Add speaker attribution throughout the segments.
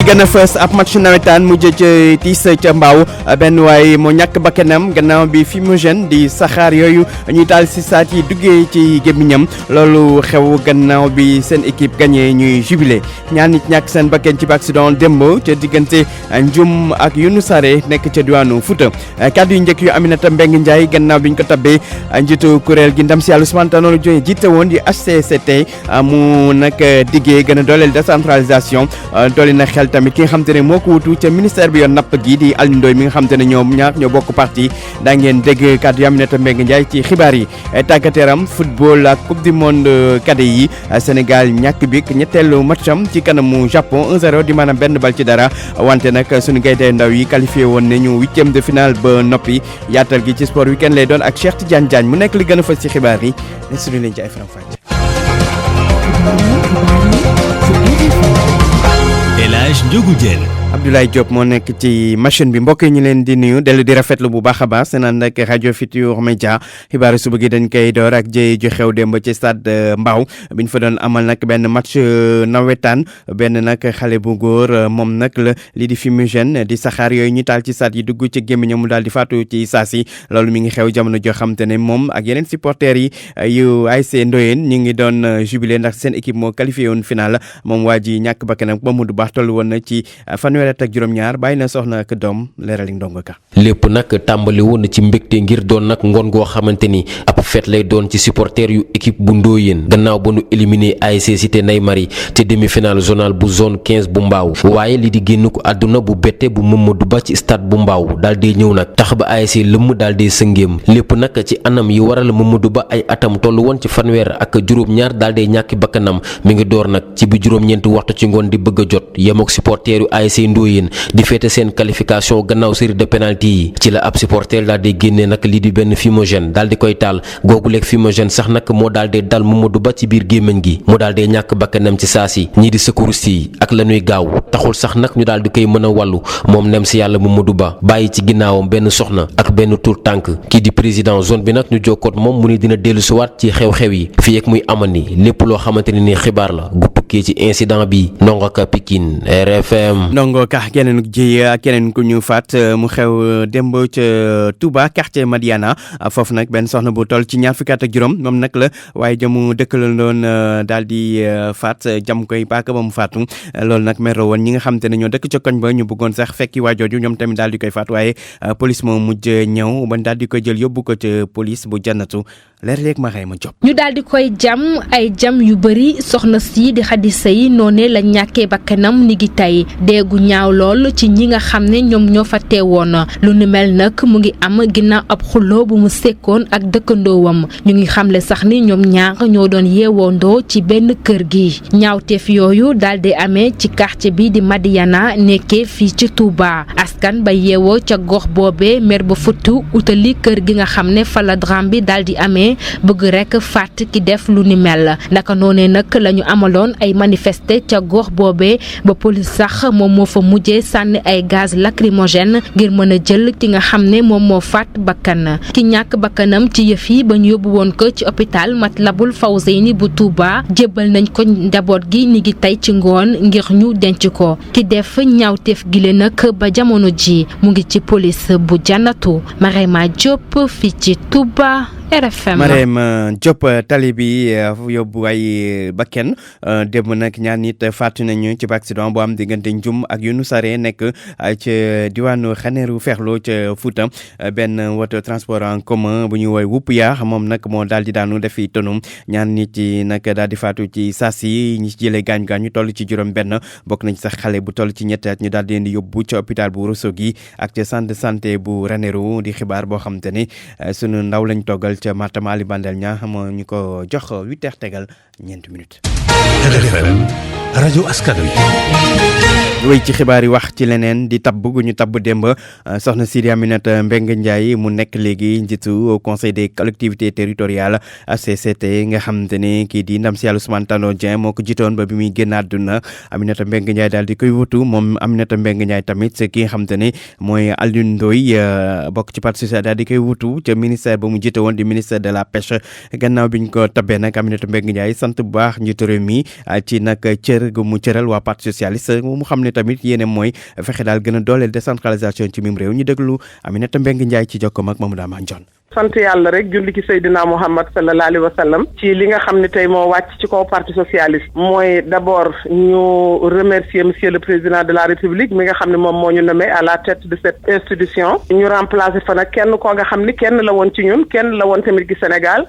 Speaker 1: gën a fës ab match nawetaan mujj ca tiis ca mbaaw benn waay moo ñàkk bakkanam gannaaw bi fumigène di saxaar yooyu ñuy taal si saat yi duggee ci gémmiñam loolu xew gannaaw bi seen équipe gagné ñuy jubilé ñaar nit ñàkk seen bakkan ci accident démb ca diggante Ndioum ak Younouss Saré nekk ca diwaanu Fouta kàddu yu njëkk yu Aminata Mbengue Ndiaye gannaaw bi ñu ko tabbee njiitu kuréel gi ndam si yàlla Ousmane Tanor Dieng jiite woon di HCCT mu nag diggee gën a dooleel décentralisation dooli na xel tamit ki nga xam te ne moo ko wutu ca ministère bi yoon napp gi di Alioune Ndoye mi nga xam te ne ñoom ñaar ñoo bokk parti daa ngeen dégg kàddu yu Aminata Mbengue Ndiaye ci xibaar yi tàggat yaram football ak coupe du monde cadet yi Sénégal ñàkk bi ñetteelu matcham ci kanamu Japon 1-0 di maanaam benn bal ci dara wante nag suñu gaynde ndaw yi qualifié woon nañu huitième de finale ba noppi yaatal gi ci sport weekend lay doon ak Cheikh Tidiane Diagne mu nekk li gën a fës ci xibaar yi ne suñu leen ci ay faram-fàcce.
Speaker 2: El Hadj Ndiogou Diène.
Speaker 1: Abdoulaye Diop moo nekk ci machine bi mbokk yi ñu leen di nuyu dellu di rafetlu bu baax a baax seen ànd ak rajo Futurs Médias xibaaru suba gi dañ koy door ak jëye ju xew démb ci stade Mbao bi ñu fa doon amal nag benn match nawetaan benn nag xale bu góor moom nag la lii di fumigène di saxaar yooyu ñu taal ci stade yi dugg ci gémmiñam mu daal di faatu ci saasi loolu mi ngi xew jamono joo xam te ne moom ak yeneen supporters yi yu ASC Ndoyeen ñu ngi doon jubilé ndax seen équipe moo qualifié woon final moom waa ji ñàkk bakkanam Mamadou Ba toll woon na ci fanweeri at ak juróom-ñaar bàyyi na soxna ak doom leerali ndongo ka
Speaker 3: lépp nag tàmbali woon ci mbégte ngir doon nag ngoon goo xamante ni ab fête lay doon ci supporter yu équipe bu Ndoyeen gannaaw ba nu éliminé ASC Cité Naymari ci demi-finale zonale bu zone 15 bu Mbaaw waaye li di génn ko àdduna bu bette bu Mamadou Ba ci stade bu Mbaaw daal di ñëw nag tax ba ASC lëmm daal di sëngéem lépp nag ci anam yi waral Mamadou Ba ay atam toll woon ci fanweer ak juróom-ñaar daal di ñàkki bakkanam mi ngi door nag ci bi juróom-ñeenti waxtu ci ngoon di bëgg a jot yemook supporter yu ASC Ndoyeen di féete seen qualification gannaaw série de penalty yi ci la ab supporter daal di génne nag lii di benn fumigène daal di koy taal googuleeg fumigène sax nag moo daal di dal Mamadou Ba ci biir gémmiñ gi mu daal di ñàkk bakkanam ci saasi ñii di secouriste yi ak la ñuy gaaw taxul sax nag ñu daal di koy mën a wàllu moom nem si yàlla Mamadou Ba bàyyi ci ginnaawam benn soxna ak benn tur tànk kii di président zone bi nag ñu jokkoot moom mu ni dina dellusiwaat ci xew-xew yi fii ak muy amani lépp loo xamante ne ni xibaar la gu tukkee ci incident bi Ndongo Ka Pikine RFM.
Speaker 1: Ndongo Ka keneen ji ak keneen ku ñu faat mu xew démb ca Touba quartier Madiana foofu nag benn soxna bu toll ci ñaar fukki at ak juróom moom nag la waaye jamu dëkk la doon daal di faat jam koy paaka ba mu faatu loolu nag mer woon ñi nga xam te ne ñoo dëkk ca koñ ba ñu bëggoon sax fekki waa jooju ñoom tamit daal di koy faat waaye police moo mujj ñëw ba daal di koy jël yóbbu ko ca police bu jannatu leer léeg ma xëy ma job
Speaker 4: ñu daal di koy jam ay jam yu bëri soxna si di Xadi Sey noone la ñàkkee bakkanam ni gi tey deegu ñaaw lool ci ñi nga xam ne ñoom ñoo fa teewoon lu ni mel nag mu ngi am ginnaaw ab xuloo bu mu sekkoon ak dëkkandoowam ñu ngi xamle sax ni ñoom ñaar ñoo doon yeewoondoo ci benn kër gi ñaawteef yooyu daal di amee ci quartier bi di Madiana nekkee fii ci Touba askan ba yeewoo ca gox boobee mer ba futtu utali kër gi nga xam ne fa la drame bi daal di amee bëgg rek fàtt ki def lu ni mel naka noonee nag la ñu amaloon ay manifester ca gox boobee ba police sax moom moo fa mujjee sànni ay gaz lacrymogène ngir mën a jël ki nga xam ne moom moo faat bakkan ki ñàkk bakkanam ci yëf yi ba ñu yóbbu woon ko ci hôpital Matlabul Fawzeyni bu Touba jébbal nañ ko njaboot gi ni ngi tey ci ngoon ngir ñu denc ko ki def ñaawteef gile nag ba jamono ji mu ngi ci police bu jannatu Marema Diop fii ci Touba RFM.
Speaker 1: Marème Diop tali bi yóbbu ay bakken démb nag ñaar nit faatu nañu ci accident bu am diggante Ndioum ak Younouss Saré nekk ca diwaanu Xaneeru Ferlo ca Fouta benn woto transport en commun bu ñuy woy wupp yaa moom nag moo daal di daanu defi tonum ñaar nit yi nag daal di faatu ci saasi ñi ci jëlee gaañu toll ci juróom benn bokk nañ sax xale bu toll ci ñetti at ñu daal di leen di yóbbu ca hôpital bu Ourossogui ak ca centre de santé bu Ranérou di xibaar boo xam te ne sunu ndaw lañ toggal ca Matam Ali Bandel ñaa moo ñu ko jox 8h tegal 4 minutes.
Speaker 2: RFM rajo askan wi.
Speaker 1: wéy ci xibaar yi wax ci leneen di tabb gu ñu tabb démb soxna Sidi Aminata Mbengue Ndiaye mu nekk léegi njiitu conseil des collectivités territoriales HCCT nga xamante ne kii di ndam si yàlla Ousmane Tanor Dieng moo ko jiitoon ba bi muy génn àdduna Aminata Mbengue Ndiaye daal di koy wutu moom Aminata Mbengue Ndiaye tamit ki nga xamante ne mooy Alioune Ndoye bokk ci parti social daal di koy wutu ca ministère ba mu jiite woon di ministère de la pêche gannaaw bi ñu ko tabbee nag Aminata Mbengue Ndiaye sant bu baax njiitu réew mi ci nag cër gu mu cëral waa parti socialiste mu xam ne tamit yéene mooy fexe daal gën a dooleel décentralisation ci mim réew ñu déglu Aminata Mbengue Ndiaye ci jokkoom ak Mamadou Amane Dione.
Speaker 5: sant yàlla rek julli ci Seydina Muhammad sallallahu alayhi wa sallam ci li nga xam ne tey moo wàcc ci kaw parti socialiste mooy d'abord ñu remercier monsieur le président de la république mi nga xam ne moom moo ñu nommé à la tête de cette institution ñu remplacer fa nag kenn koo nga xam ni kenn la woon ci ñun kenn la woon tamit ci Sénégal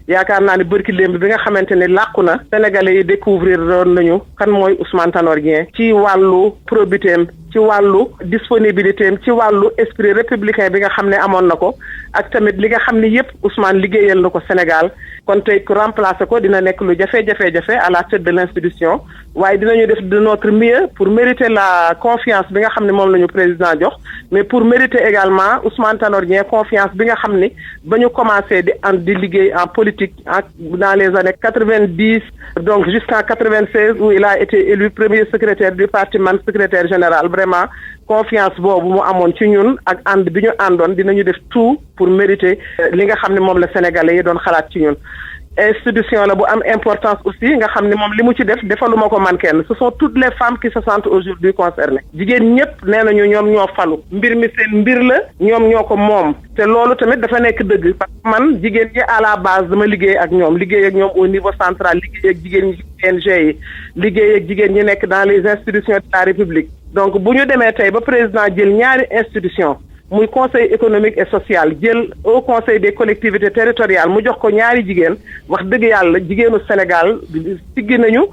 Speaker 5: yaakaar naa ne bërki démb bi nga xamante ne làqu na sénégalais yi découvrir doon nañu kan mooy Ousmane Tanor Dieng ci wàllu probitéem ci wàllu disponibilité am ci wàllu esprit républicain bi nga xam ne amoon na ko ak tamit li nga xam ne yépp Ousmane liggéeyal na ko Sénégal kon tey ku remplacer ko dina nekk lu jafe-jafe à la tête de l'institution waaye dinañu def de notre mieux pour mériter la confiance bi nga xam ne moom la ñu président jox mais pour mériter également Ousmane Tanor Dieng confiance bi nga xam ne ba ñu commencé di liggéey en politique dans les années 90 donc jusqu'en 96 où il a été élu premier secrétaire du parti man secrétaire général vraiment confiance boobu mu amoon ci ñun ak ànd bi ñu àndoon dinañu def tout pour mériter li nga xam ne moom la sénégalais yi doon xalaat ci ñun. institution la bu am importance aussi nga xam ne moom li mu ci def defaluma ko man kenn ce sont toutes les femmes qui se sentent aujourd'hui concernées jigéen ñëpp nee nañu ñoom ñoo falu mbir mi seen mbir la ñoom ñoo ko moom te loolu tamit dafa nekk dëgg parce que man jigéen ñi à la base dama liggéey ak ñoom au niveau central liggéey ak jigéen ñi CNG yi liggéey ak jigéen ñi nekk dans les institutions de la République donc bu ñu demee tey ba président jël ñaari institution muy conseil économique et social jël au conseil des collectivités territoriales mu jox ko ñaari jigéen wax dëgg yàlla jigéenu Sénégal siggi nañu.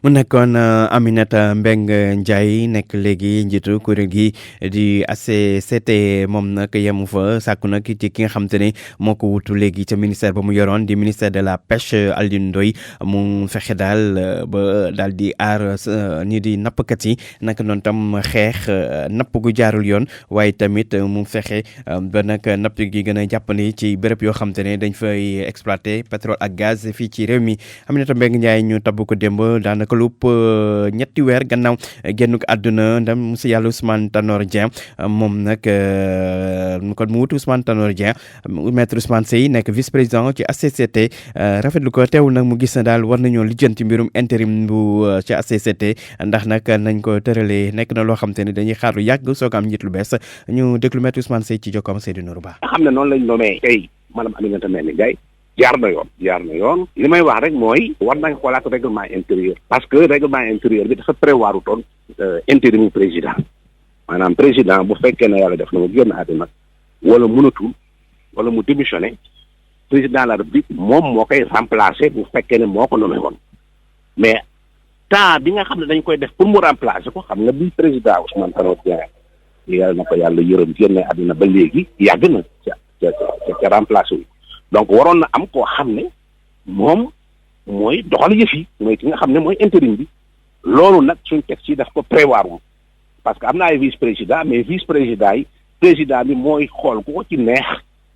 Speaker 1: mu nekkoon Aminata Mbengue Ndiaye nekk léegi njiitu kuréel gi di ACCT moom nag yemu fa sàkku nag ci ki nga xam te ne moo ko wutu léegi ca ministère ba mu yoroon di ministère de la pêche Alioune Ndoye mu fexe daal ba daal di aar ñi di nappkat yi naka noonu tam xeex napp gu jaarul yoon waaye tamit mu fexe ba nag napp gi gën a jàppandi ci béréb yoo xam te ne dañ fay exploiter pétrole ak gaz fii ci réew mi Aminata Mbengue Ndiaye ñu tabb ko démb daanaka lupp ñetti weer gannaaw génnuk àdduna ndam monsieur yàlla Ousmane Tanor Dieng moom nag kon mu wut Ousmane Tanor Dieng maître Ousmane Seye nekk vice président ci ACCT rafetlu ko teewul nag mu gis na daal war nañoo lijjanti mbirum intérim bu ci ACCT ndax nag nañ ko tëralee nekk na loo xam te ne dañuy xaar lu yàgg soog am njiit lu bees ñu déglu maître Ousmane Seye ci jokkoom Seydou Nourou Ba.
Speaker 6: nga xam ne noonu lañ nommé tey madame Aminata Mbengue Ndiaye jaar na yoon li may wax rek mooy war nañ xoolaat règlement intérieur parce que règlement intérieur bi dafa prévoir toon intérim président maanaam président bu fekkee ne yàlla def na mu génn àddina wala mënatul wala mu démissionné président de la République moom moo koy remplacer bu fekkee ne moo ko nommé woon mais temps bi nga xam ne dañ koy def pour mu remplacer ko xam nga bi président Ousmane Tanor Dieng yàlla na ko yàlla yërëm génne àddina ba léegi yàgg na ca remplacer wu donc waroon na am koo xam ne moom mooy doxal yëf yi mooy ki nga xam ne mooy intérim bi loolu nag suñ texte yi daf ko prévoir wu parce que am na ay vice président mais vice président yi président bi mooy xool ku ko ci neex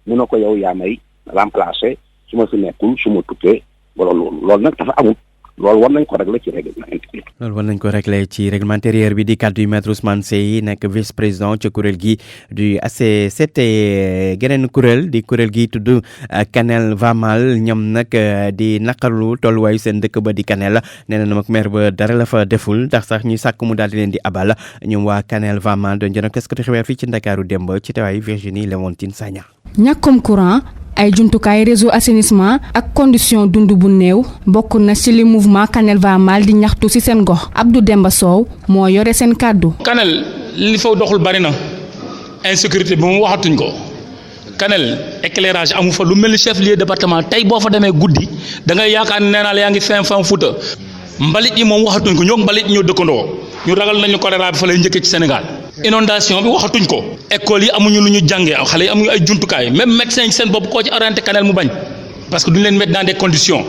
Speaker 6: mu ne ko yow yaa may remplacer su ma fi nekkul su ma tukkee wala loolu nag dafa amul loolu war nañ ko régler ci règlement intérieur.
Speaker 1: loolu war nañ ko régler ci règlement intérieur bi di kàddu yu maître Ousmane Seye nekk vice président ci kuréel gi du ACCT geneen kuréel di kuréel gi tudd Kanel Vamal ñoom nag di naqarlu tolluwaayu seen dëkk ba di Kanel nee na nag maire ba dara la fa deful ndax sax ñuy sàkk mu daal di leen di abal ñoom waa Kanel Vamal doon jënd taskatu xibaar fii ci Ndakaaru démb ci teewaayu Virginie Léontine Sagna.
Speaker 7: ñàkkum courant. ay jumtukaay réseau assainissement ak condition dund bu néew bokk na ci li mouvement Kanel Vamal di ñaxtu ci seen gox Abdou Demba Sow moo yore seen kàddu.
Speaker 8: Kanel li fa doxul bari na insécurité bi moom waxatuñ ko Kanel éclairage amu fa lu mel ni chef lieu département tey boo fa demee guddi da ngay yaakaar ne nee naa la yaa ngi fin Fuuta mbalit yi moom waxatuñ ko ñoo mbalit ñoo dëkkandoo ñu ragal nañu choléra bi fa lay njëkkee ci Sénégal. inondation bi waxatuñ ko école yi amuñu lu ñu jàngee xale yi amuñu ay jumtukaay même médecin yi seen bopp koo ci orienté Kanel mu bañ parce que duñ leen mettre dans des conditions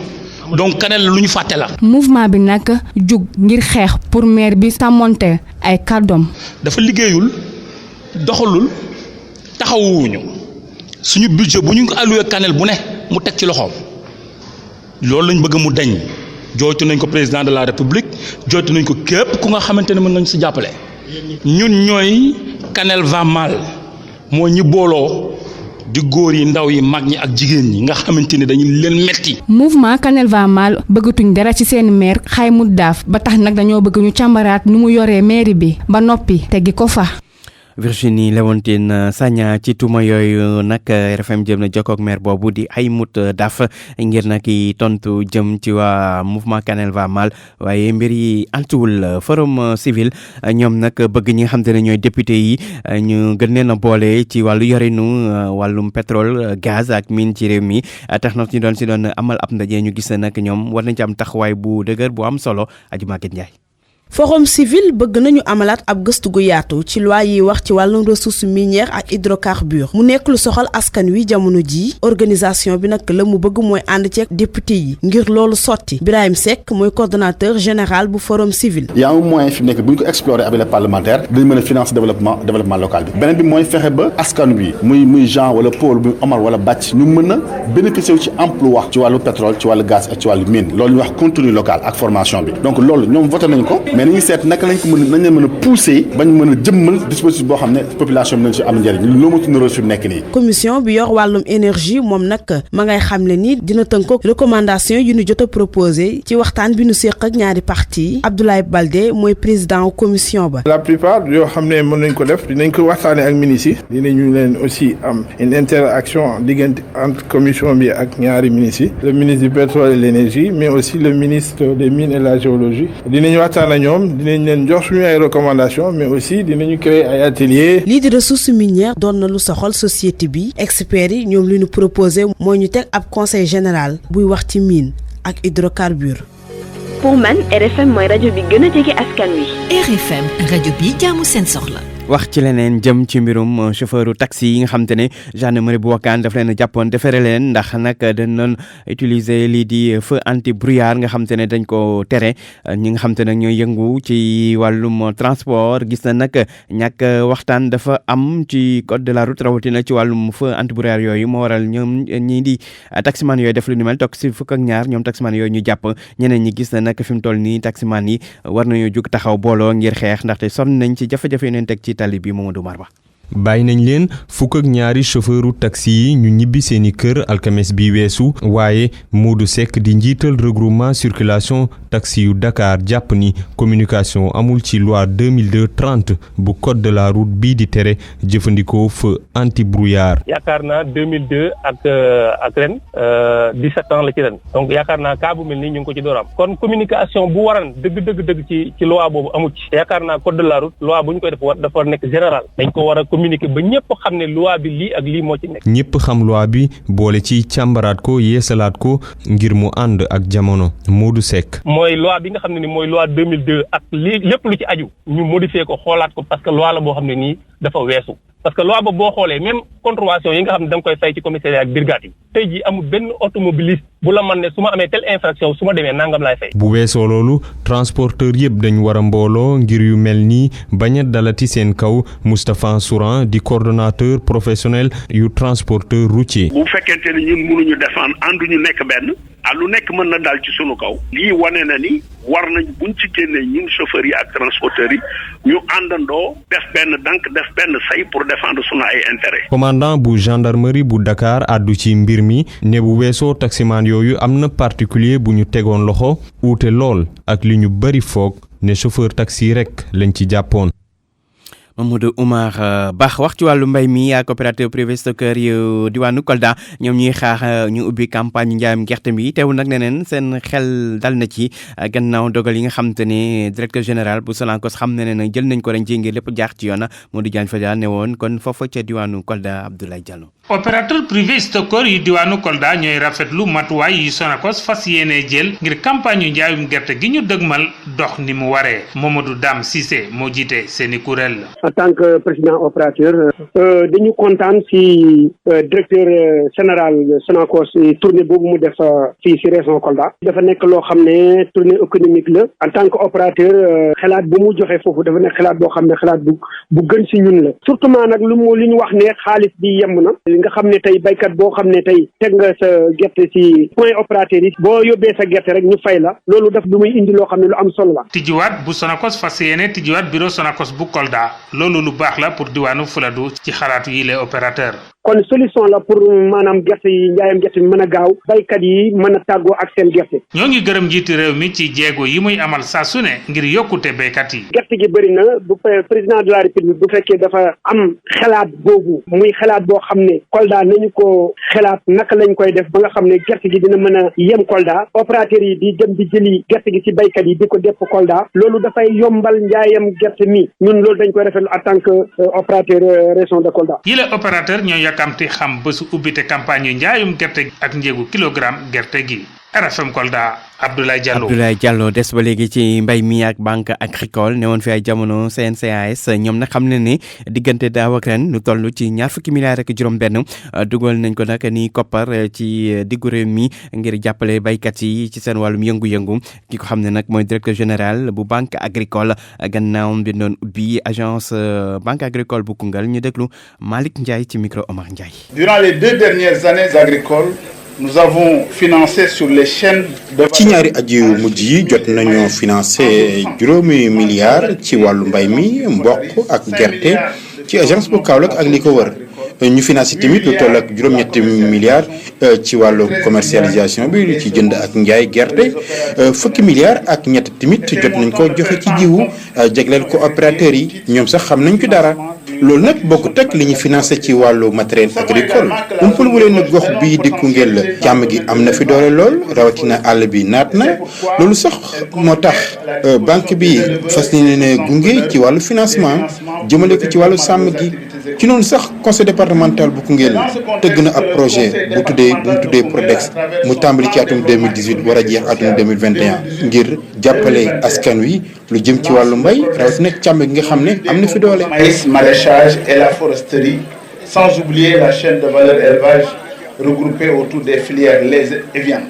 Speaker 8: donc Kanel lu ñu fàtte la.
Speaker 7: mouvement bi nag jug ngir xeex pour maire bi sàmmonte ay kàddoom.
Speaker 8: dafa liggéeyul doxalul taxawuñu suñu budget bu ñu alloué Kanel bu ne mu teg ci loxoom loolu lañ bëgg mu dañ jooytu nañ ko président de la république jooytu nañ ko képp ku nga xamante ne mën nga ñu si jàppale. ñun ñooy Kanel Vamal moo ñi booloo di góor yi ndaw yi mag ñi ak jigéen ñi nga xamante ni dañu leen metti.
Speaker 7: mouvement Kanel va mal bëggatuñ dara ci seen maire Xaymut Daaf ba tax nag dañoo bëgg ñu càmbaraat nu mu yoree mairie bi ba noppi teggi ko fa.
Speaker 1: Virginie Léontine Sagna ci tuuma yooyu nag RFM jëm na jokkook maire boobu di Xaymut Daaf ngir nag i tontu jëm ci waa mouvement Kanel va mal waaye mbir yi antuwul. forum civil ñoom nag bëgg ñi nga xam te ne ñooy député yi ñu gën leen a boole ci wàllu yorinu wàllum pétrole gaz ak mine ci réew mi tax na ñu doon amal ab ndaje ñu gis nag ñoom war nañ ci am taxawaay bu dëgër bu am solo Adji Maguette Ndiaye.
Speaker 9: forum civil bëgg nañu amalaat ab gëstu gu yaatu ci loi yi wax ci wàllum ressources minières ak hydrocarbures mu nekk lu soxal askan wi jamono ji organisation bi nag la mu bëgg mooy ànd ceeg député yi ngir loolu sotti Birahim Seck mooy coordonnateur général bu forum civil.
Speaker 10: y a un moyen fi mu nekk bu ñu ko explorer avec les parlementaires dañu mën a financer développement local bi beneen bi mooy fexe ba askan wi muy Jean wala Paul muy Omar wala Bàcc ñu mën a bénéficier wu ci emploi ci wàllu pétrole ci wàllu gaz ak ci wàllu mine loolu ñu wax contenu local ak formation bi donc loolu ñoom voté nañ ko. mais nañu seet naka lañ ko nañ leen mën a pousser bañ mën a jëmmal dispositif boo xam ne population bi nañ si am njëriñ loo ma tudd fi mu nekk nii.
Speaker 9: commission bi yor wàllum énergie moom nag ma ngay xamle ni dina tënkook recommandation yu ñu jot a proposé ci waxtaan bi ñu séq ak ñaari parti Abdoulaye Baldé mooy président commission ba.
Speaker 11: la plupart yoo xam ne mën nañ ko def dinañ ko waxtaanee ak ministres yi dinañu leen aussi am une interaction diggante entre commission bi ak ñaari ministres yi le ministre du pétrole et l'énergie mais aussi le ministre des mines et la géologie dinañ waxtaan ak ñoom dinañ leen jox suñu ay recommandations mais aussi dinañu créer ay ateliers.
Speaker 9: lii di ressources minières doon na lu soxal société bi experts yi ñoom li ñu proposé mooy ñu teg ab conseil général buy wax ci mine ak hydrocarbures.
Speaker 12: pour man RFM mooy rajo bi gën a jege askan wi.
Speaker 13: RFM rajo bi jaamu seen soxla.
Speaker 1: wax ci leneen jëm ci mbirum chauffeuru taxi yi nga xam te ne gendarmerie bu Wakkaan daf leen a jàppoon defere leen ndax nag dañ doon utiliser lii di feu anti brouillard nga xam te ne dañ ko tere ñi nga xam te ne ñooy yëngu ci wàllum transport gis na nag ñàkk waxtaan dafa am ci code de la route rawatina ci wàllum feu anti brouillard yooyu moo waral ñoom ñii di taximan yooyu def lu ni mel toog si fukk ak ñaar ñoom taximan yooyu ñu jàpp ñeneen ñi gis na nag fi mu toll nii taximan yi war nañoo jóg taxaw booloo ngir xeex ndaxte sonn nañ ci jafe-jafe yeneen teg ci tali bi Mamadou Marba.
Speaker 14: bàyyi nañ leen fukk ak ñaari chauffeuru taxi yi ñu ñibbi seeni kër alxames bi weesu waaye Modou Seck di njiital regroupement circulation taxi yu Dakar jàpp ni communication amul ci loi 2002-30 bu code de la route bii di tere jëfandikoo feu anti brouillard.
Speaker 15: yaakaar naa 2002 ak ren 17 ans la ci ren donc yaakaar naa cas bu mel nii ñu ngi ko ci door am kon communication bu waran dëgg ci loi boobu amul ci yaakaar naa code de la route loi bu ñu koy def dafa nekk général dañ ko war a communiquer ba ñëpp xam ne loi bi lii ak lii moo ci nekk.
Speaker 14: ñëpp xam loi bi boole ci càmbaraat ko yeesalaat ko ngir mu ànd ak jamono Modou Seck.
Speaker 15: mooy loi bi nga xam ne ni mooy loi 2002 ak lii lépp lu ci aju ñu modifier ko xoolaat ko parce que loi la boo xam ne nii dafa weesu. parce que loi ba boo xoolee même contravention yi nga xam ne da nga koy fay ci commissariat ak brigade yi tey jii amul benn automobiliste bu la mën ne su ma amee telle infraction su ma demee nangam laay fay.
Speaker 14: bu weesoo loolu transporteur yëpp dañ war a mbooloo ngir yu mel nii bañ a dalati seen kaw Moustapha Souran di coordonnateur professionnel yu transporteur routier.
Speaker 6: bu fekkente ni ñun mënuñu défendre ànduñu nekk benn lu nekk mën na dal ci sunu kaw. lii wane na ni war nañ buñ ci génnee ñun chauffeurs yi ak transporteurs yi ñu àndandoo def benn dank def benn say pour défendre sunu ay intérêt.
Speaker 14: commandant bu gendarmerie bu Dakar àddu ci mbir mi ne bu weesoo taximaan yooyu am na particulier bu ñu tegoon loxo uute lool ak li ñu bari foog ne chauffeur taxi rek lañ ci jàppoon.
Speaker 1: Mamadou Oumar Ba wax ci wàllu mbay mi ak coopérative privé stockeur yu diwaanu Kolda ñoom ñuy xaar ñu ubbi campagne njaayam gerte mi teewul nag neneen seen xel dal na ci gannaaw dogal yi nga xam te ne directeur général bu Sonacos xam ne ne jël nañ ko ren ci ngir lépp jaax ci yoon Modou Diagne Fada ne woon kon foofa ca diwaanu Kolda Abdoulaye Diallo.
Speaker 16: opérateur privé stockeur yu diwaanu Kolda ñooy rafetlu matuwaay yu Sonacos fas yéene jël ngir campagne yu njaayum gerte gi ñu dëgmal dox ni mu waree Mamadou Dame Cissé moo jiite seeni kuréel.
Speaker 17: en tant que président opérateur dañu kontaan ci directeur général Sonacos tournée boobu mu def fii ci région Kolda dafa nekk loo xam ne tournée économique la en tant que opérateur xalaat bu mu joxe foofu dafa nekk xalaat boo xam ne xalaat bu gën ci ñun la surtout nag li ñu wax ne xaalis bi yemb na nga xam ne tey baykat boo xam ne tey teg nga sa gerte ci point opérateur yi boo yóbbee sa gerte rek ñu fay la loolu daf du muy indi loo xam ne lu am solo la.
Speaker 16: tijjiwaat bu Sonacos fas yéene tijjiwaat bureau Sonacos bu Kolda loolu lu baax la pour diwaanu Fuladu ci xalaatu yi les opérateurs.
Speaker 17: kon solution la pour maanaam gerte yi njaayam gerte bi mën a gaaw baykat yi mën a tàggoo ak seen gerte.
Speaker 16: ñoo ngi gërëm njiitu réew mi ci jéego yi muy amal saa su ne ngir yokkute baykat yi.
Speaker 17: gerte gi bëri na bu président de la république bu fekkee dafa am xalaat boobu muy xalaat boo xam ne Kolda nañu ko xalaat naka lañ koy def ba nga xam ne gerte gi dina mën a yem Kolda opérateurs yi di dem di jëli gerte gi ci baykat yi di ko depp Kolda loolu dafay yombal njaayam gerte mi ñun loolu dañ koy rafetlu en tant que opérateur région de Kolda.
Speaker 16: yile opérateur ñoo yàkkamti xam bésu ubbite campagne yu njaayum gerte ak njëgu kilogramme gerte gi. RFM Kolda Abdoulaye
Speaker 1: Diallo des ba léegi ci mbay mi ak banque agricole ne woon fi ay jamono CNCAS ñoom nag xam ne ni diggante daaw ak ren lu toll ci 20 milliards ak juróom-benn dugal nañ ko nag ni koppar ci diggu réew mi ngir jàppale baykat yi ci seen wàllum yëngu-yëngu ki ko xam ne nag mooy directeur général bu banque agricole gannaaw bi doon ubbi agence banque agricole bu Koungheul ñu déglu Malick Ndiaye ci micro Omar Ndiaye.
Speaker 18: Durant les 2 dernières années agricoles. Nous avons financé sur les chaînes de.
Speaker 19: ci ñaari at yu mujj yi jot nañoo financé juróomi milliards ci wàllu mbay mi mboq ak gerte ci agence bu Kaolack ak li ko wër ñu financé tamit lu toll ak juróom-ñetti milliards ci wàllu commercialisation bi ci jënd ak njaay gerte fukki milliards ak ñett tamit jot nañ ko joxe ci jiwu jagleel ko opérateurs yi ñoom sax xam nañ ci dara. loolu nag bokkut ak li ñu financé ci wàllu matériel agricole umpul wu leen gox bii di Koungheul la càmm gi am na fi doole lool rawatina àll bi naat na loolu sax moo tax banque bi fas yéene gunge ci wàllu financement jëmale ko ci wàllu sàmm gi ci noonu sax conseil départemental bu Koungheul tëgg na ab projet bu mu tuddee Prodex mu tàmbali ci atum 2018 war a jeex atum 2021 ngir jàppale askan wi lu jëm ci wàllu mbay rawatina càmm gi nga xam ne am na fi doole.
Speaker 18: Maraîchage et la foresterie, sans oublier la chaîne de valeur élevage regroupée autour des filières lait et viande.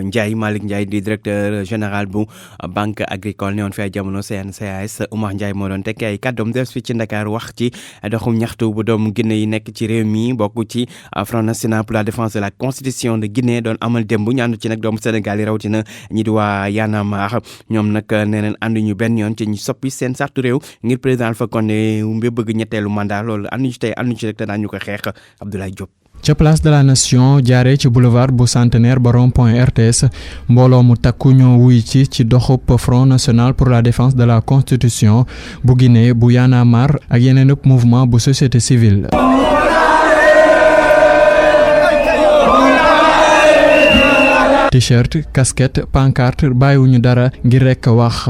Speaker 1: Ndiaye Malick Ndiaye di directeur général bu banque agricole ne woon fi ay jamono CNCAS Oumar Ndiaye moo doon tekki ay kàddoom des fi ci Ndakaar wax ci doxum ñaxtu bu doomu Guinée yi nekk ci réew mi bokk ci Front national pour la défense de la constitution de Guinée doon amal démb ñu ànd ci nag doomu Sénégal yi rawatina ñi di waa Y'en a marre ñoom nag nee neen ànduñu benn yoon ci ñu soppi seen sartu réew ngir président Alpha Condé mbi bëgg ñetteelu mandat loolu ànduñu ci tey ànduñu ci rek te daañu ko xeex Abdoulaye Diop.
Speaker 20: ca place de la nation jaaree ci boulevard bu centenaire ba rond-point RTS mbooloo mu takku ñoo wuy ci doxub Front national pour la défense de la constitution bu Guinée bu Y'en a marre ak yeneen ëpp mouvement bu société civile. t-shirt casquette pancarte bàyyiwuñu dara ngir rekk wax.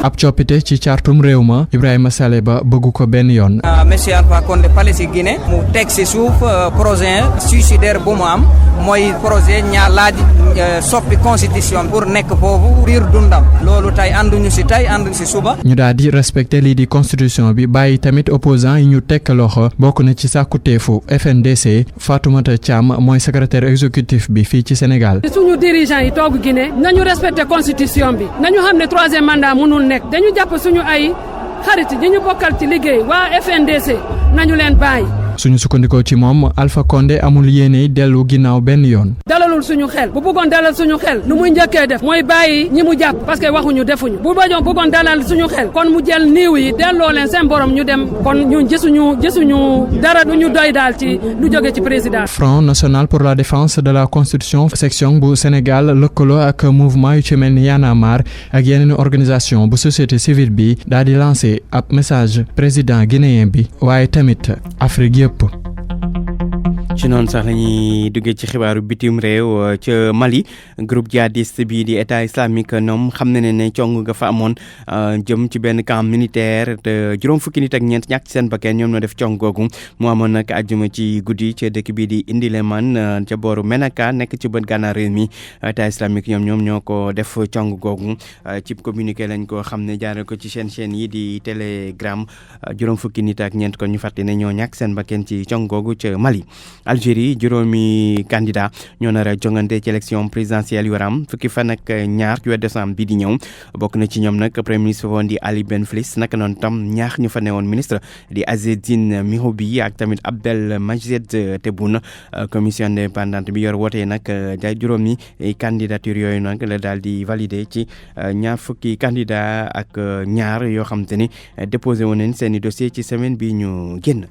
Speaker 20: ab coppite ci cartum réew ma Ibrahima Sale ba bëggu ko benn yoon.
Speaker 21: monsieur Alpha Condé fale si Guinée mu teg si suuf projet suicidaire bu mu am mooy projet ñaa laaj soppi constitution pour nekk foofu biir dundam loolu tey ànduñu si tey ànduñu si suba.
Speaker 20: ñu daal di respecté lii di constitution bi bàyyi tamit opposant yi ñu tekk loxo bokk na ci sàkkuteefu FNDC Fatoumata Thiam mooy secrétaire exécutif bi fii ci Sénégal.
Speaker 22: suñu dirigeant yi toog Guinée nañu respecté constitution bi nañu xam ne troisième mandat mënul nekk dañu jàpp suñu ay xarit yi ñu bokkal ci liggéey waa FNDC nañu leen bàyyi.
Speaker 20: suñu sukkandikoo ci moom Alpha Condé amul yéene dellu ginnaaw benn yoon.
Speaker 22: dalalul suñu xel bu bëggoon dalal suñu xel lu muy njëkkee def mooy bàyyi ñi mu jàpp parce que waxuñu defuñu bu bëggoon dalal suñu xel kon mu jël niiw yi delloo leen seen borom ñu dem kon ñun gisuñu dara du ñu doy daal ci lu jóge ci président.
Speaker 20: Front national pour la défense de la constitution section bu Sénégal lëkkaloo ak mouvement yu ci mel ni Y'en a marre ak yeneen organisation bu société civile bi daal di lancé ab message président guinéen bi waaye tamit Afrique yëpp.
Speaker 1: ci noonu sax lañuy duggee ci xibaaru bitim réew ca Mali groupe djihadiste bi di état islamique ñoom xam na ne cong nga fa amoon jëm ci benn camp militaire te juróom fukki nit ak ñeent ñàkk ci seen bakkan ñoom ñoo def cong googu mu amoon nag àjjuma ci guddi ca dëkk bii di Indileman ca booru Menaka nekk ci bët gànnaar réew mi état islamique ñoom ñoo ko def cong googu ci communiqué lañ ko xam ne jaaree ko ci chaîne yi di Telegram juróom fukki nit ak ñeent kon ñu fàtte ne ñoo ñàkk seen bakkan ci cong googu ca Mali Algérie juróomi candidat ñoo nar a jongante ci élection présidentielle yu war a am fukki fan ak ñaar ci weeru décembre bi di ñëw bokk na ci ñoom nag premier ministre woon di Ali Ben Fliss naka noonu tam ñaar ñu fa newoon ministre di Azzedine Miroubi ak tamit Abdel Majed Tebboune commission indépendante bi yor wootee nag juróomi candidature yooyu nag la daal di valider ci ñaar fukki candidat ak ñaar yoo xam te ni déposé woon nañ seen i dossier ci semaine bi ñu génn.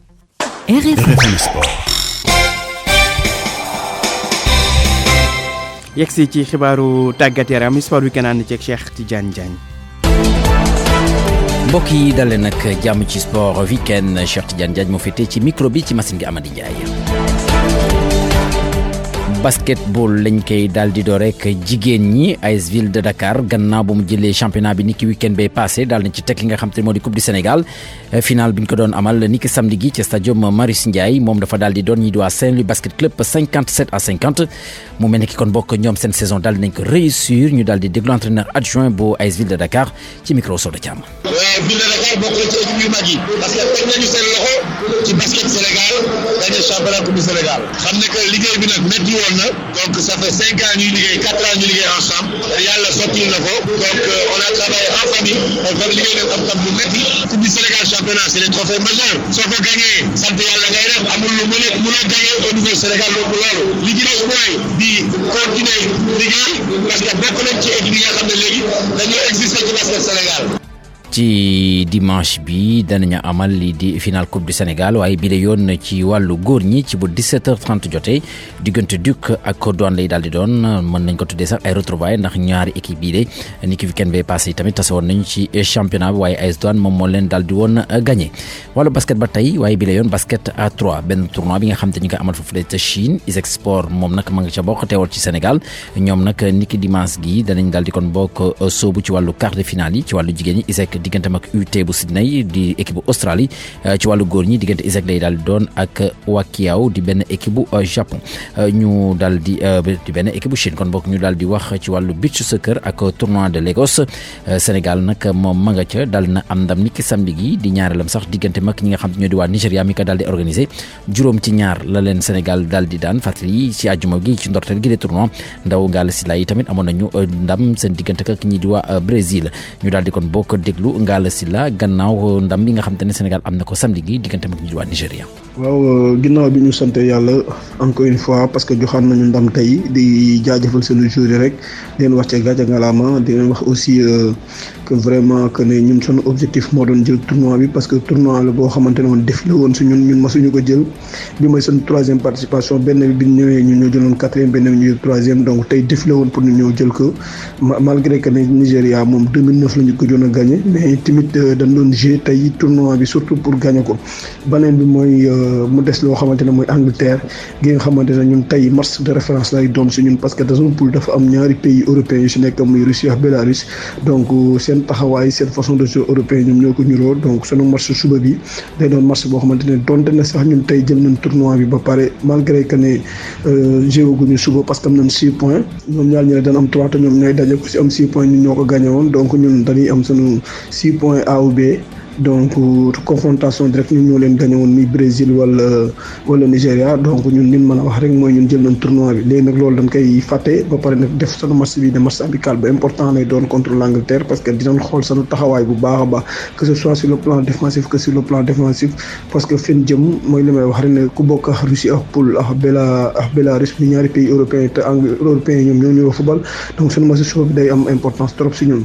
Speaker 2: RFM Sport.
Speaker 1: yegsi ci xibaaru tàggat yaram sport bi kenn ànd ceeg Cheikh Tidiane Diagne.
Speaker 3: mbokk yi dalee nag jàmm ci sport weekend Cheikh Tidiane Diagne moo féetee ci micro bi ci machine gi Amady Ndiaye. basketball lañ koy daal di door rek jigéen ñi AS Ville de Dakar gannaaw bu mu jëlee championnat bi niki weekend bay passé daal nañ ci teg li nga xam te ne moo di coupe du Sénégal final bi ñu ko doon amal niki samedi gi ci stadium Marius Ndiaye moom dafa daal di doon ñi di waa Saint-Louis basket club 57-50 mu mel ni ki kon bokk ñoom seen saison daal dinañ ko réussir ñu daal di déglu entraîneur adjoint bu AS Ville de Dakar ci micro Soda Thiam.
Speaker 4: Ville de Dakar bokk na ci équipe yu mag yi parce que teg nañu seen loxo ci basket Sénégal gagné championnat coupe du Sénégal xam ne que liggéey bi nag métti woon na donc ça fait 5 ans ñuy liggéey 4 ans ñuy liggéey ensemble yàlla sottil na ko donc on a travaillé en famille on fait liggéey nag am bu métti coupe du Sénégal championnat c'est les trophées majeurs soo ko gagné sant yàlla ngay def amul lu mënoo gagné au niveau Sénégal loolu li ci des mooy di continuer liggéey parce que bokk nañ ci équipe yi nga xam ne léegi dañoo exister ci basket Sénégal.
Speaker 3: ci dimanche bi danañu amal lii di final coupe du Sénégal waaye bi la yoon ci wàllu góor ñi ci bu 17h30 jotee diggante Duc ak Douane lay daal di doon mën nañ ko tuddee sax ay retrouvailles ndax ñaari équipe yi de ni ki weekend bay passé tamit tase woon nañu ci championnat bi waaye AS Douane moom moo leen daal di woon gagné wàllu basket ba tey waaye bi la yoon basket à 3 benn tournoi bi nga xam te ñu koy amal foofu la ca Chine ISEG Sport moom nag ma nga ca bokk teewal ci Sénégal ñoom nag ni ki dimanche gi danañ daal di kon bokk soobu ci wàllu quart de finale yi ci wàllu jigéen ñi ISEG digganteem ak UT bu Sydney di équipe bu Australie ci wàllu góor ñi diggante ISEG lay daal di doon ak Wakiao di benn équipe bu Japon ñu daal di benn équipe bu Chine kon bokk ñu daal di wax ci wàllu beach soccer ak tournoi de Lagos Sénégal nag moom ma nga ca daal na am ndam ni ki samedi gi di ñaareelam sax diggante mag ñi nga xam te ñoo di waa Nigéria mi ko daal di organisé juróom-2 la leen Sénégal daal di daan fàttali ci àjjuma gi ci ndorteel gi de tournoi ndaw Ngalla Sylla yi tamit amoon nañu ndam seen diggante ak ñi di waa Brésil ñu daal di kon bokk déglu Ngalla Sylla gannaaw ndam bi nga xam te ne Sénégal am na ko samedi gi diggante ak ñi di waa Nigéria.
Speaker 23: waaw ginnaaw bi ñu sant yàlla encore une fois parce que joxaan nañu ndam tey di jaajëfal seen joueurs yi rek di leen wax ca gàcce ngalaama di leen wax aussi que vraiment que ne ñun sunu objectif moo doon jël tournoi bi parce que tournoi la boo xamante ne woon défilé woon si ñun masuñu ko jël bi mooy seen 3e participation benn bi ñu ñëwee ñun ñoo jëloon 4e benn bi ñu jël 3e donc tey défilé woon pour ñu ñëw jël ko malgré que ne Nigéria moom 2009 la ñu ko doon a gagné mais tamit dañ doon jouer tey tournoi bi surtout pour gagné ko beneen bi mooy mu des loo xamante ne mooy Angleterre gi nga xamante ne ñun tey match de référence lay doon si ñun parce que dans une poule dafa am ñaari pays européens yu si nekk muy Russie ak Bélarus donc seen taxawaay seen façon de jeu européen ñoom ñoo ko ñuroo donc sunu match suba bi day doon match boo xamante ne donte ne sax ñun tey jël nañ tournoi bi ba pare malgré que ne jéewaguñu suba parce que am nañ 6 points ñoom ñaar ñu ne dana am 3 te ñoom ñooy daje ko si am 6 points ñun ñoo ko gagné woon donc ñun dañuy am sunu 6 points A ou B donc confrontation directe ñun ñoo leen gagné woon muy Brésil wala Nigéria donc ñun liñ mën a wax rek mooy ñun jël nañ tournoi bi léegi nag loolu dañ koy fàtte ba pare nag def sunu match bi de match amical bu important lay doon contre l'Angleterre parce que dinañ xool sunu taxawaay bu baax a baax que ce soit sur le plan défensif que sur le plan défensif parce que fin jëm mooy li may wax rek ne ku bokk ak Russie ak poule ak Bélarus bi ñaari pays européens te européens ñoom ñoo ñëw football donc sunu match suba bi day am importance trop si ñun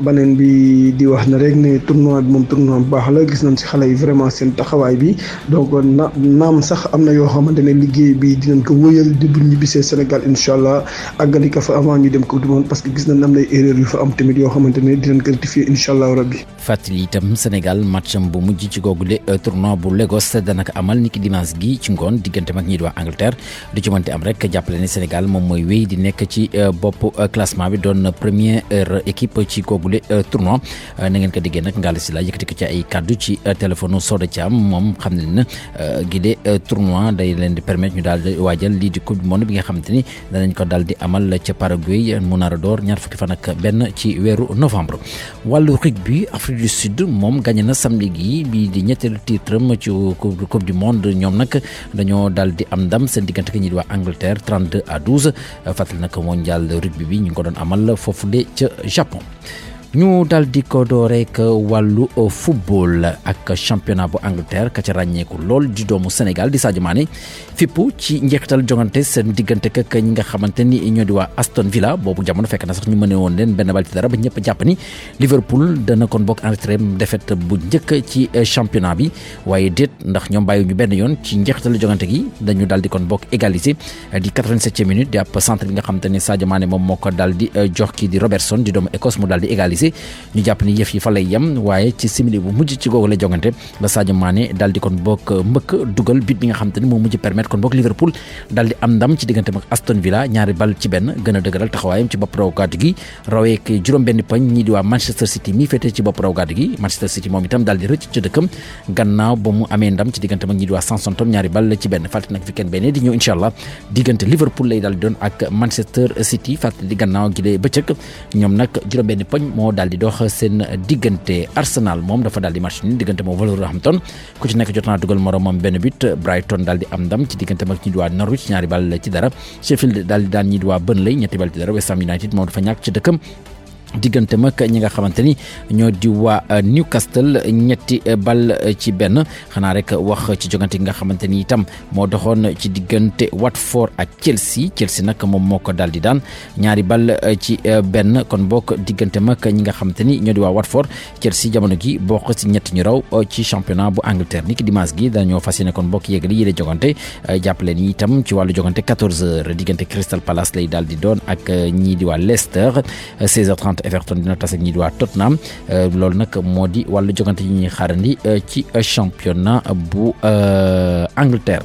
Speaker 23: baneen bi di wax na rek ne tournoi bi moom tournoi bu baax la gis nañ si xale yi vraiment seen taxawaay bi donc naam sax am na yoo xamante ne liggéey bi dinañ ko wëyal di bu ñibbisee Sénégal incha allah àggali ko fa avant ñu dem coupe du monde parce que gis nañ am nay erreur yu fa am tamit yoo xamante ne dinañ ko rectifier incha allah rabbi.
Speaker 3: fàttali itam Sénégal matcham bu mujj ci googule tournoi bu Lagos danaka amal niki dimanche gi ci ngoon diggante mag ñi di waa Angleterre du ci mënti am rek jàppale ne Sénégal moom mooy wéy di nekk ci bopp classement bi doon première équipe ci googule tournoi na ngeen ko déggee nag Ngalla Sylla yëkkati ko ci ay kaddu ci téléphone Soda Thiam moom xam ne na gi de tournoi day leen di permettre ñu daal di waajal lii di coupe du monde bi nga xamante ni danañ ko daal di amal ca Paraguay mu nar a door ñaar fukki fan ak benn ci weeru novembre. wàllu rugby Afrique du Sud moom gagné na samedi gi bii di ñetteelu titre ci coupe du monde ñoom nag dañoo daal di am ndam seen diggante ak ñi di waa Angleterre 32-12 fàttali nag mondial rugby bi ñu ngi ko doon amal foofu de ca Japon. ñu dal di ko door rek wàllu football ak championnat bu Angleterre ka ca ràññeeku lool di doomu Sénégal di Sadio Mané fippu ci njeexital jongante seen diggante ak ñi nga xamante ni ñoo di waa Aston Villa boobu jamono fekk na sax ñu mëne woon leen benn bal ci dara ba ñëpp jàpp ni Liverpool dana kon bokk enregistré défaite bu njëkk ci championnat bi waaye déet ndax ñoom bàyyi ñu benn yoon ci njeexital jongante gi dañu dal di kon bokk égalisé di 87e minute di ab centre bi nga xamante ni Sadio Mané moom moo ko dal di jox kii di Robertson di doomu Écosse mu dal di égalisé ñu jàpp ni yëf yi fa lay yem waaye ci simili bu mujj ci googu la jongante ba Sadio Mané daal di kon bokk mbëkk dugal but bi nga xam te ni moo mujj permettre kon bokk Liverpool daal di am ndam ci diggante ak Aston Villa ñaari bal ci benn gën a dëgëral taxawaayam ci bopp raw gàddu gi rawee ak juróom-benn poñ ñii di waa Manchester City mi féete ci bopp raw gàddu gi Manchester City moom itam daal di rëcc ci dëkkam gannaaw ba mu amee ndam ci diggante ak ñii di waa Southampton ñaari bal ci benn fàttali nag weekend benn di ñëw incha allah diggante Liverpool lay daal di doon ak Manchester City fàttali di gannaaw gi lee bëccëg ñoom nag juróom-benn poñ moo daal di dox seen diggante. Arsenal moom dafa daal di match ni diggante moo Wolverhampton ku ci nekk jot naa dugal moromam benn but Brighton daal di am ndam ci diggante mag ñi di waa Norwich ñaari bal ci dara Sheffield daal di daan ñi di waa Burnley ñetti bal ci dara West Ham United moom dafa ñàkk ci dëkkam diggante mag ñi nga xamante ni ñoo di waa Newcastle ñetti bal ci benn xanaa rek wax ci jogante gi nga xamante ni itam moo doxoon ci diggante Watford ak Chelsea nag moom moo ko daal di daan ñaari bal ci benn kon bokk diggante mag ñi nga xamante ni ñoo di waa Watford Chelsea jamono gi bokk ci ñett ñu raw ci championnat bu Angleterre niki dimanche gi dañoo fas yéene kon bokk yéegali yile jogante jàppale ni itam ci wàllu jogante 14h diggante Crystal Palace lay daal di doon ak ñii di waa Leicester 16h30 Everton dina tase ak ñi di waa Tottenham loolu nag moo di wàllu jogante yi ñuy xaarandi ci championnat bu Angleterre.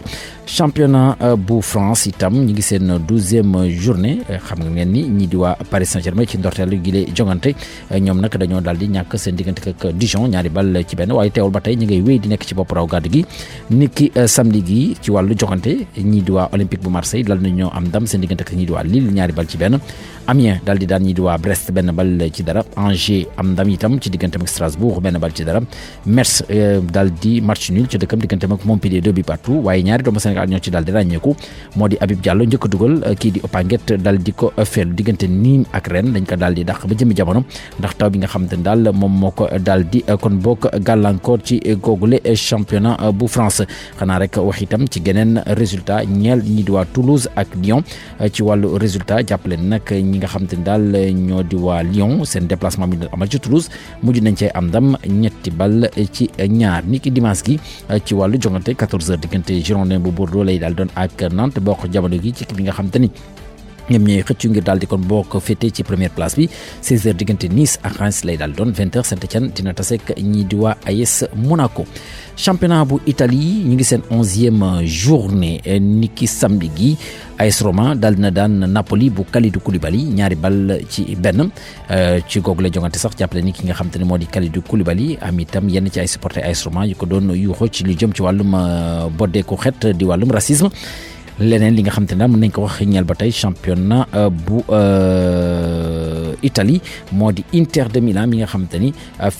Speaker 3: championnat bu France itam ñi ngi seen 12e journée xam nga ngeen ni ñi di waa Paris Saint-Germain ci ndorteelu gi lay jongante ñoom nag dañoo daal di ñàkk seen diggante ak Dijon ñaari bal ci benn waaye teewul ba tey ñi ngay wéy di nekk ci bopp raw gàddu gi niki samedi gi ci wàllu jongante ñi di waa Olympique bu Marseille dal nañoo am ndam seen diggante ak ñi di waa Lille ñaari bal ci benn Amiens daal di daan ñi di waa Brest benn bal ci dara Angers am ndam itam ci diggante ak Strasbourg benn bal ci dara Metz daal di match nul ci dëkkam diggante ak Montpellier 2 buts partout waaye ñaari doomu Sénégal ñoo ci daal di ràññeeku moo di Habib Diallo njëkk a dugal kii di Opanguet daal di ko feelu diggante Nîmes ak Rennes dañ ko daal di dàq ba jëmi jamono ndax taw bi nga xamante ne daal moom moo ko daal di kon bokk gàllankoor ci googule championnat bu France xanaa rek wax itam ci geneen résultat ñeel ñi di waa Toulouse ak Lyon ci wàllu résultat jàppale nag ñi nga xamante ne daal ñoo di waa Lyon seen déplacement bi amal ci Toulouse mujj nañ cee am ndam ñetti bal ci ñaar ni ki dimanche gi ci wàllu jongante 14h diggante Girondin bu Bordeaux lay daal doon ak Nantes bokk jamono gi ci bi nga xam te ni ñoom ñooy xëccu ngir daal di kon bokk féete ci première place bi 16h diggante Nice ak Reims lay daal doon 20h Saint-Etienne dina tasek ñi di waa AS Monaco. championnat bu Italie ñu ngi seen 11e journée niki samedi gi AS Roma daal dina daan Napoli bu Kalidou Koulibaly ñaari bal ci benn ci googu la jongante sax jàppale ni ki nga xam te ne moo di Kalidou Koulibaly am itam yenn ci ay supporters AS Roma yu ko doon yuuxoo ci lu jëm ci wàllum boddeeku xet di wàllum racisme. leneen li nga xam te ne daal mën nañ ko wax ñeel ba tey championnat bu Italie moo di Inter de Milan mi nga xam te ni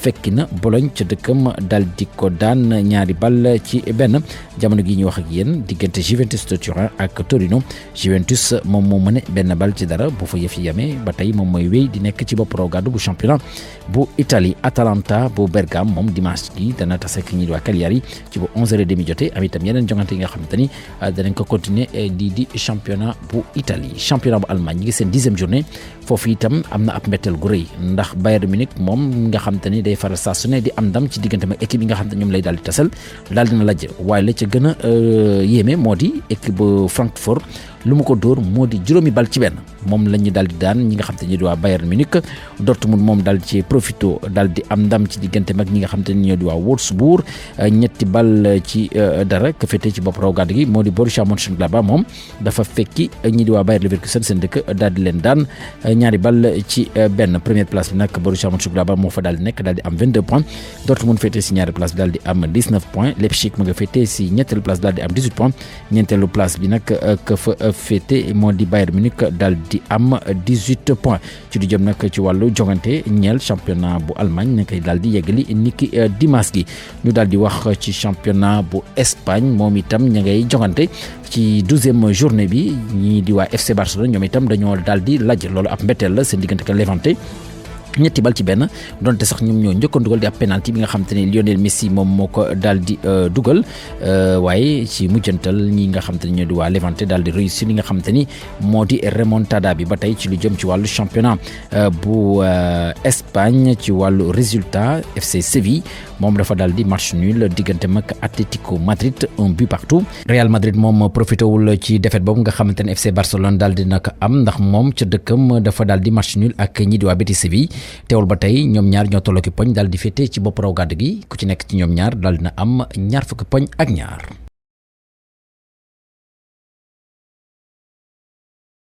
Speaker 3: fekki na Bologne ca dëkkam dal di ko daan ñaari bal ci benn jamono gi ñu wax ak yéen diggante Juventus de Turin ak Torino Juventus moom moo mëne benn bal ci dara bu fa yëf yi yamee ba tey moom mooy wéy di nekk ci bopp raw gàddu bu championnat bu Italie. Atalanta bu Bergame moom dimanche gi dana tase ak ñi di waa Cagliari ci bu 11h30 jotee am itam yeneen jongante yi nga xam te ni danañ ko continuer di championnat bu Italie. championnat bu Allemagne ñi ngi seen 10e journée foofu itam am na ab mbetteel gu rëy ndax Bayern Munich moom nga xam te ni day faral saa su ne di am ndam ci diggante ak équipe yi nga xam te ñoom lay daal di tasal daal dina lajj waaye la ca gën a yéeme moo di équipe bu Francfort lu mu ko dóor moo di juróomi bal ci benn. moom la ñu daal di daan ñi nga xam te ni di waa Bayern Munich. Dortmund moom daal di ci profito daal di am ndam ci diggante mag ñi nga xam te ni ñoo di waa Wolfsburg ñetti bal ci dara ka féete ci bopp raw gàdd gi moo di Borussia Mönchengladbach moom dafa fekki ñi di waa Bayer Leverkusen seen dëkk daal di leen daan ñaari bal ci benn première place bi nag Borussia Mönchengladbach moo fa daal di nekk daal di am 22 points Dortmund féete si ñaari place bi daal di am 19 points Leipzig mu nga féete si ñetteelu place daal di am 18 points ñeenteelu place bi nag ka fa féete moo di Bayern Munich daal di am 18 points ci du jëm nag ci wàllu jongante ñeel championnat bu Allemagne na koy daal di yeggali niki dimanche gi ñu daal di wax ci championnat bu Espagne moom itam ña ngay jongante ci 12e journée bi ñii di waa FC Barcelone ñoom itam dañoo daal di laaj loolu ab mbetteel la seen diggante ak Levante ñetti bal ci benn donte sax ñoom ñoo njëkkoon dugal di ab penalty bi nga xam te ne Lionel Messi moom moo ko daal di dugal waaye ci mujjantal ñi nga xam te ne ñoo di waa Levante daal di réussir li nga xam te ni moo di remontada bi ba tey ci lu jëm ci wàllu championnat bu Espagne ci wàllu résultat FC Séville moom dafa daal di match nul diggante mag Atlético Madrid 1 but partout Real Madrid moom profité wul ci défaite boobu nga xamante ne FC Barcelone daal di nag am ndax moom ca dëkkam dafa daal di match nul ak ñi di waa Betis Séville teewul ba tey ñoom ñaar ñoo tolloo ki poñ daal di féete ci bopp raw gàdd gi ku ci nekk ci ñoom ñaar daal dina am ñaar fukki poñ ak ñaar